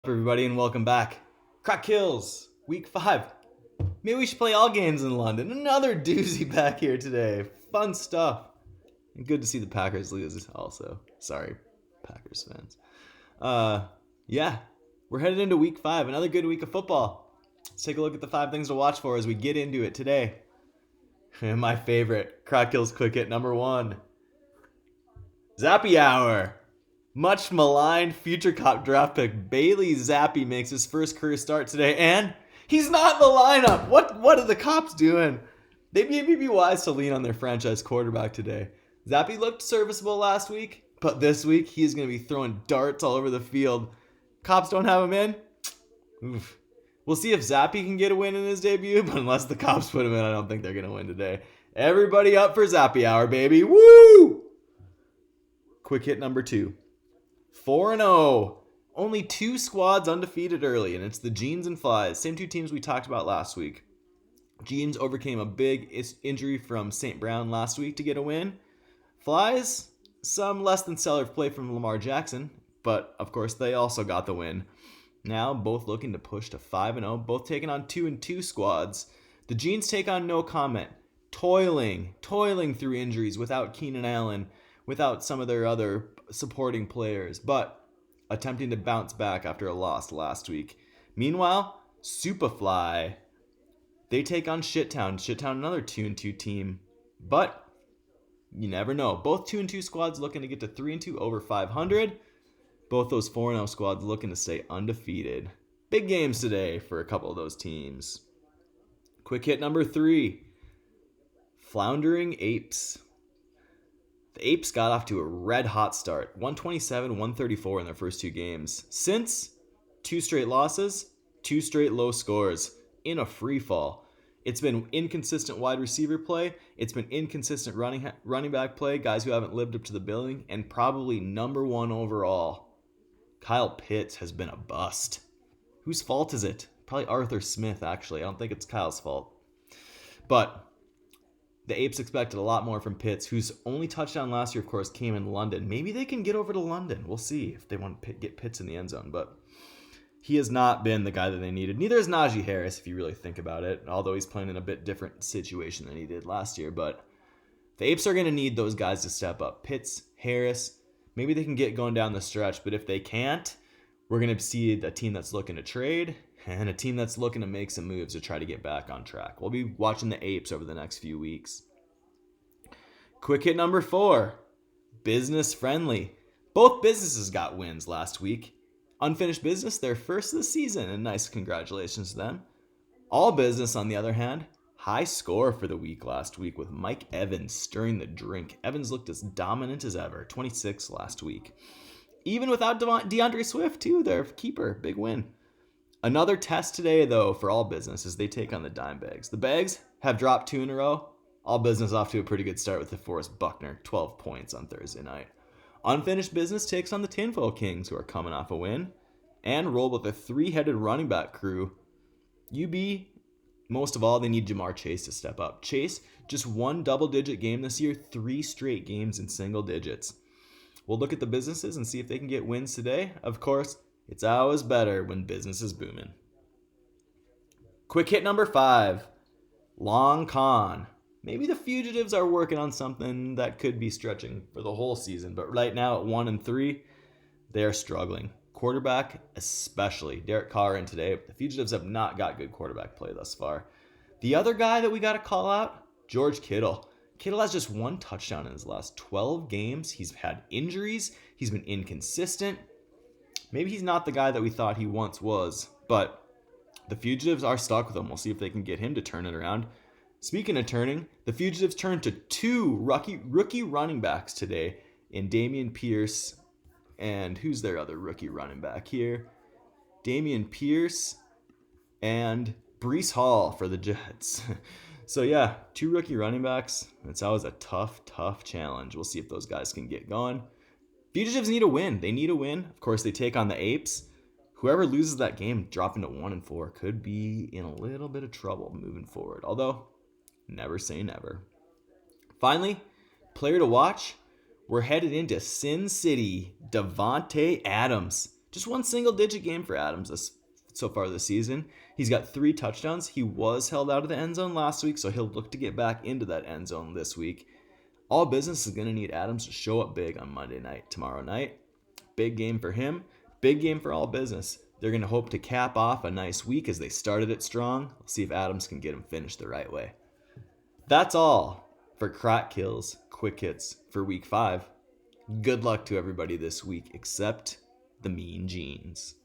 Everybody, and welcome back. Crack Kills, week 5. Maybe we should play all games in London. Another doozy back here today. Fun stuff. And good to see the Packers lose also. Sorry, Packers fans. Yeah, we're headed into week 5. Another good week of football. Let's take a look at the 5 things to watch for as we get into it today. And my favorite, Crack Kills quick hit number 1. Zappy Hour. Much maligned future cop draft pick Bailey Zappi makes his first career start today, and he's not in the lineup. What are the cops doing? They maybe be wise to lean on their franchise quarterback today. Zappi looked serviceable last week, but this week he's going to be throwing darts all over the field. Cops don't have him in? Oof. We'll see if Zappi can get a win in his debut, but unless the cops put him in, I don't think they're going to win today. Everybody up for Zappi Hour, baby. Woo! Quick hit number 2. 4-0. Only 2 squads undefeated early, and it's the Jeans and Flies. Same 2 teams we talked about last week. Jeans overcame a big injury from St. Brown last week to get a win. Flies, some less than stellar play from Lamar Jackson, but of course they also got the win. Now both looking to push to 5-0, both taking on 2-2 squads. The Jeans take on no comment, toiling through injuries without Keenan Allen, without some of their other supporting players, but attempting to bounce back after a loss last week. Meanwhile, Superfly, they take on Shittown. Shittown, another 2-2 team, but you never know. Both 2-2 squads looking to get to 3-2 over 500. Both those 4-0 squads looking to stay undefeated. Big games today for a couple of those teams. Quick hit number 3. Floundering Apes. The Apes got off to a red-hot start, 127-134 in their first 2 games. Since, 2 straight losses, 2 straight low scores, in a free fall. It's been inconsistent wide receiver play, it's been inconsistent running back play, guys who haven't lived up to the billing, and probably number 1 overall, Kyle Pitts has been a bust. Whose fault is it? Probably Arthur Smith, actually. I don't think it's Kyle's fault. But the Apes expected a lot more from Pitts, whose only touchdown last year, of course, came in London. Maybe they can get over to London. We'll see if they want to get Pitts in the end zone. But he has not been the guy that they needed. Neither is Najee Harris, if you really think about it, although he's playing in a bit different situation than he did last year. But the Apes are going to need those guys to step up. Pitts, Harris, maybe they can get going down the stretch. But if they can't, we're going to see a team that's looking to trade and a team that's looking to make some moves to try to get back on track. We'll be watching the Apes over the next few weeks. Quick hit number 4. Business friendly. Both businesses got wins last week. Unfinished Business, their first of the season, and nice congratulations to them. All Business, on the other hand, high score for the week last week with Mike Evans stirring the drink. Evans looked as dominant as ever, 26 last week. Even without DeAndre Swift, too, their keeper, big win. Another test today, though, for All Business as they take on the Dime Bags. The Bags have dropped 2 in a row. All Business off to a pretty good start with DeForest Buckner, 12 points on Thursday night. Unfinished Business takes on the Tinfoil Kings, who are coming off a win, and roll with a 3-headed running back crew. UB, most of all, they need Jamar Chase to step up. Chase, just 1 double-digit game this year, 3 straight games in single digits. We'll look at the businesses and see if they can get wins today. Of course, it's always better when business is booming. Quick hit number 5. Long con. Maybe the Fugitives are working on something that could be stretching for the whole season, but right now at 1-3, they are struggling. Quarterback especially. Derek Carr in today. The Fugitives have not got good quarterback play thus far. The other guy that we got to call out, George Kittle. Kittle has just 1 touchdown in his last 12 games. He's had injuries. He's been inconsistent. Maybe he's not the guy that we thought he once was, but the Fugitives are stuck with him. We'll see if they can get him to turn it around. Speaking of turning, the Fugitives turned to 2 rookie running backs today in Damian Pierce and who's their other rookie running back here? Damian Pierce and Breece Hall for the Jets. So yeah, 2 rookie running backs. It's always a tough challenge. We'll see if those guys can get going. Fugitives need a win. They need a win. Of course, they take on the Apes. Whoever loses that game, dropping to 1-4, could be in a little bit of trouble moving forward. Although, never say never. Finally, player to watch. We're headed into Sin City. Devontae Adams. Just one single-digit game for Adams so far this season. He's got 3 touchdowns. He was held out of the end zone last week, so he'll look to get back into that end zone this week. All business is going to need Adams to show up big on Monday night, tomorrow night. Big game for him. Big game for all business. They're going to hope to cap off a nice week as they started it strong. We'll see if Adams can get him finished the right way. That's all for Crack Kills Quick Hits for Week 5. Good luck to everybody this week except the Mean Genes.